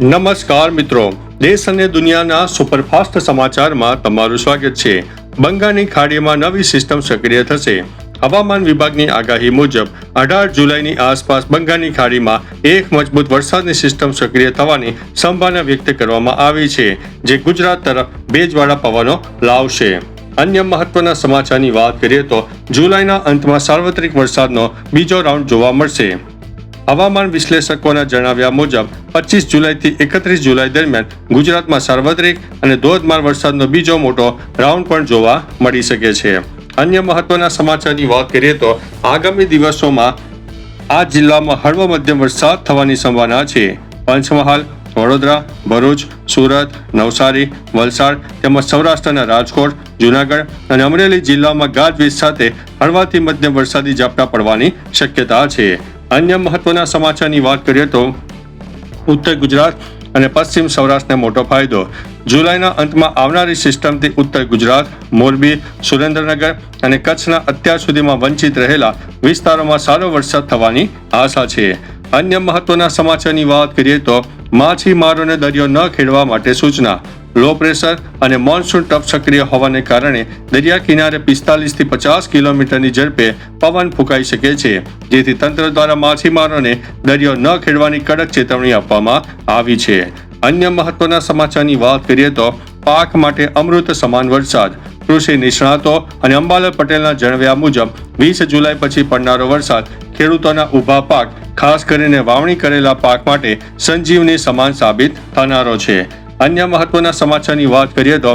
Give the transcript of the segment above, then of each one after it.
નમસ્કાર મિત્રો, દેશ અને દુનિયાના સુપરફાસ્ટ સમાચારમાં તમારું સ્વાગત છે। બંગાળની ખાડીમાં નવી સિસ્ટમ સક્રિય થશે। હવામાન વિભાગની આગાહી મુજબ 18 જુલાઈની આસપાસ બંગાળની ખાડીમાં એક મજબૂત વરસાદની સિસ્ટમ સક્રિય થવાની સંભાવના વ્યક્ત કરવામાં આવી છે, જે ગુજરાત તરફ ભેજવાળા પવનો લાવશે। અન્ય મહત્વના સમાચારની વાત કરીએ તો જુલાઈના અંતમાં સાર્વત્રિક વરસાદનો બીજો રાઉન્ડ જોવા મળશે। હવામાન વિશ્લેષકોના જણાવ્યા મુજબ 25 જુલાઈથી 31 જુલાઈ દરમિયાન ગુજરાતમાં સાર્વત્રિક અને ધોધમાર વરસાદનો બીજો મોટો રાઉન્ડ પણ જોવા મળી શકે છે। અન્ય મહત્વના સમાચારની વાત કરીએ તો આગામી દિવસોમાં આ જિલ્લામાં હળવો મધ્યમ વરસાદ થવાની સંભાવના છે। પંચમહાલ, વડોદરા, ભરૂચ, સુરત, નવસારી, વલસાડ તેમજ સૌરાષ્ટ્રના રાજકોટ, જૂનાગઢ અને અમરેલી જિલ્લામાં ગાજવીજ સાથે હળવાથી મધ્યમ વરસાદી ઝાપટા પડવાની શક્યતા છે। અન્ય મહત્વના સમાચારની વાત કરીએ તો ઉત્તર ગુજરાત અને પશ્ચિમ સૌરાષ્ટ્રને મોટો ફાયદો। જુલાઈના અંતમાં આવનારી સિસ્ટમથી ઉત્તર ગુજરાત, મોરબી, સુરેન્દ્રનગર અને કચ્છના અત્યાર સુધીમાં વંચિત રહેલા વિસ્તારોમાં સારો વરસાદ થવાની આશા છે। અન્ય મહત્વના સમાચારની વાત કરીએ તો માછીમારોને દરિયો ન ખેડવા માટે સૂચના। લો પ્રેશર અને મોન્સૂન ટફ સક્રિય હોવાને કારણે દરિયા કિનારે 45 થી 50 કિલોમીટરની ઝડપે પવન ફૂંકાઈ શકે છે, જેથી તંત્ર દ્વારા માછીમારોને દરિયો ન ખેડવાની કડક ચેતવણી આપવામાં આવી છે। અન્ય મહત્વના સમાચારની વાત કરીએ તો પાક માટે અમૃત સમાન વરસાદ। કૃષિ નિષ્ણાતો અને અંબાલાલ પટેલના જણાવ્યા મુજબ 20 જુલાઈ પછી પડનારો વરસાદ ખેડૂતોના ઊભા પાક, ખાસ કરીને વાવણી કરેલા પાક માટે સંજીવની સમાન સાબિત થનારો છે। અન્ય મહત્વના સમાચારની વાત કરીએ તો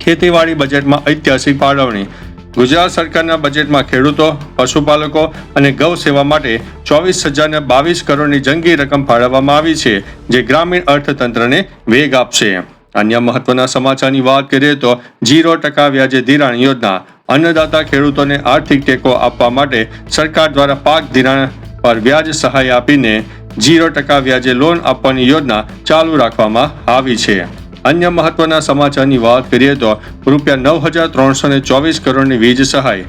ખેતીવાડી બજેટમાં ઐતિહાસિક ફાળવણી। ગુજરાત સરકારના બજેટમાં ખેડૂતો, પશુપાલકો અને ગૌ સેવા માટે 24,022 કરોડની જંગી રકમ ફાળવવામાં આવી છે, જે ગ્રામીણ અર્થતંત્રને વેગ આપશે। અન્ય મહત્વના સમાચારની વાત કરીએ તો 0% વ્યાજે ધિરાણ યોજના। અન્નદાતા ખેડૂતોને આર્થિક ટેકો આપવા માટે સરકાર દ્વારા પાક ધિરાણ પર વ્યાજ સહાય આપીને 0% વ્યાજે લોન આપવાની યોજના ચાલુ રાખવામાં આવી છે। અન્ય મહત્વના સમાચારની વાત કરીએ તો ₹9,324 કરોડની વીજ સહાય।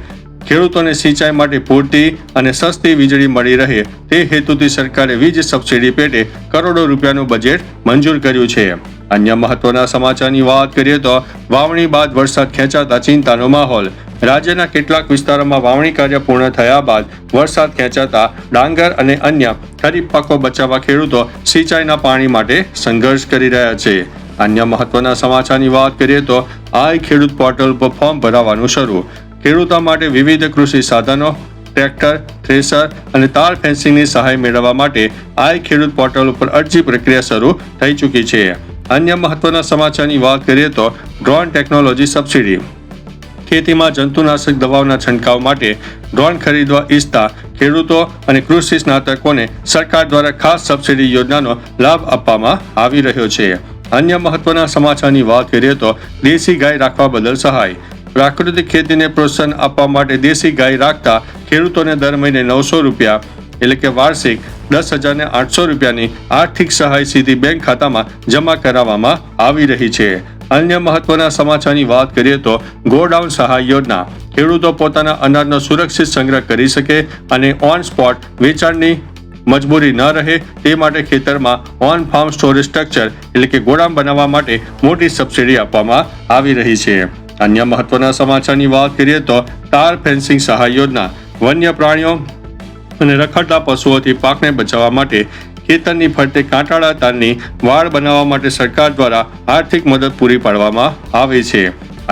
ખેડૂતોને સિંચાઈ માટે પૂરતી અને સસ્તી વીજળી મળી રહે તે હેતુથી સરકારે વીજ સબસિડી પેટે કરોડો રૂપિયાનું બજેટ મંજૂર કર્યું છે। અન્ય મહત્વના સમાચારની વાત કરીએ તો વાવણી બાદ વરસાદ ખેંચાતા ચિંતાનો માહોલ। રાજ્યના કેટલાક વિસ્તારોમાં વાવણી કાર્ય પૂર્ણ થયા બાદ વરસાદ ખેંચાતા ડાંગર અને અન્ય ખરીફ પાકો બચાવવા ખેડૂતો સિંચાઈના પાણી માટે સંઘર્ષ કરી રહ્યા છે। અન્ય મહત્વના સમાચારની વાત કરીએ તો આઈ ખેડૂત પોર્ટલ પર ફોર્મ ભરાવાનું શરૂ। ખેડૂતો માટે વિવિધ કૃષિ સાધનો, ટ્રેક્ટર, થ્રેશર અને તાર ફેન્સિંગની સહાય મેળવવા માટે આઈ ખેડૂત પોર્ટલ ઉપર અરજી પ્રક્રિયા શરૂ થઈ ચૂકી છે। અન્ય મહત્વના સમાચારની વાત કરીએ તો ડ્રોન ટેકનોલોજી સબસિડી। ખેતીમાં જંતુનાશક દવાઓના છંટકાવ માટે ડ્રોન ખરીદવા ઈચ્છતા ખેડૂતો અને કૃષિ સ્નાતકોને સરકાર દ્વારા ખાસ સબસિડી યોજનાનો લાભ આપવામાં આવી રહ્યો છે। અન્ય મહત્વના સમાચારની વાત કરીએ તો દેશી ગાય રાખવા બદલ સહાય। પ્રાકૃતિક ખેતીને પ્રોત્સાહન આપવા માટે દેશી ગાય રાખતા ખેડૂતોને દર મહિને ₹900 એટલે કે વાર્ષિક 10,800 રૂપિયાની આર્થિક સહાય સીધી બેંક ખાતામાં જમા કરાવવામાં આવી રહી છે। અન્ય મહત્વના સમાચારની વાત કરીએ તો ગોડાઉન સહાય યોજના। ખેડૂતો પોતાના અનાજનો સુરક્ષિત સંગ્રહ કરી શકે અને ઓન સ્પોટ વેચાણની મજબૂરી ન રહે તે માટે ખેતરમાં ઓન ફાર્મ સ્ટોરેજ સ્ટ્રક્ચર એટલે કે ગોડાઉન બનાવવા માટે મોટી સબસિડી આપવામાં આવી રહી છે। અન્ય મહત્વના સમાચારની વાત કરીએ તો તાર ફેન્સિંગ સહાય યોજના। વન્ય પ્રાણીઓ અને રખડતા પશુઓથી પાકને બચાવવા માટે ખેતરની ફરતે કાંટાળા તારની વાડ બનાવવા માટે સરકાર દ્વારા આર્થિક મદદ પૂરી પાડવામાં આવે છે।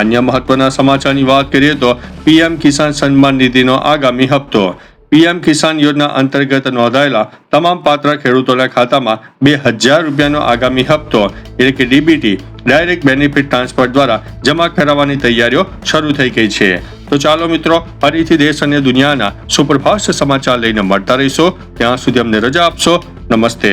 અન્ય મહત્વના સમાચારની વાત કરીએ તો પીએમ કિસાન સન્માન નિધિનો આગામી હપ્તો। પીએમ કિસાન યોજના અંતર્ગત નોંધાયેલા તમામ પાત્ર ખેડૂતોના ખાતામાં ₹2,000નો આગામી હપ્તો એટલે કે ડીબીટી ડાયરેક્ટ બેનિફિટ ટ્રાન્સફર દ્વારા જમા કરાવવાની તૈયારીઓ શરૂ થઈ ગઈ છે। તો ચાલો મિત્રો, ફરીથી દેશ અને દુનિયાના સુપરફાસ્ટ સમાચાર લઈને મળતા રહીશો। ત્યાં સુધી અમને રજા આપશો। નમસ્તે।